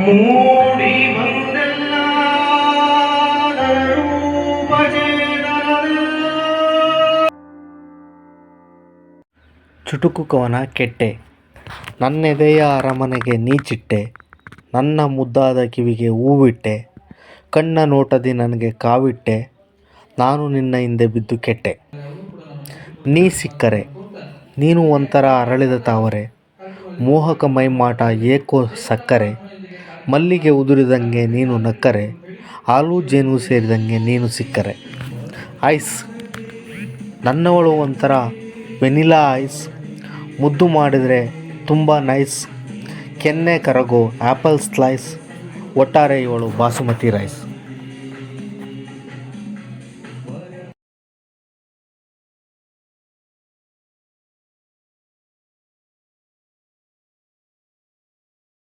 ಮೂಡಿ ಬಂದೆಲ್ಲ ಚುಟುಕು ಕವನ ಕೆಟ್ಟೆ. ನನ್ನೆದೆಯ ಅರಮನೆಗೆ ನೀಚಿಟ್ಟೆ, ನನ್ನ ಮುದ್ದಾದ ಕಿವಿಗೆ ಹೂವಿಟ್ಟೆ, ಕಣ್ಣ ನೋಟದಿ ನನಗೆ ಕಾವಿಟ್ಟೆ, ನಾನು ನಿನ್ನ ಹಿಂದೆ ಬಿದ್ದು ಕೆಟ್ಟೆ. ನೀ ಸಿಕ್ಕರೆ ನೀನು ಒಂಥರ ಅರಳಿದ ತಾವರೆ, ಮೋಹಕ ಮೈಮಾಟ ಏಕೋ ಸಕ್ಕರೆ, ಮಲ್ಲಿಗೆ ಉದುರಿದಂಗೆ ನೀನು ನಕ್ಕರೆ, ಹಾಲು ಜೇನು ಸೇರಿದಂಗೆ ನೀನು ಸಿಕ್ಕರೆ. ಐಸ್ ನನ್ನವಳು ಒಂಥರ ವೆನಿಲಾ ಐಸ್, ಮುದ್ದು ಮಾಡಿದರೆ ತುಂಬ ನೈಸ್, ಕೆನ್ನೆ ಕರಗೋ ಆ್ಯಪಲ್ ಸ್ಲೈಸ್, ಒಟ್ಟಾರೆ ಇವಳು ಬಾಸುಮತಿ ರೈಸ್.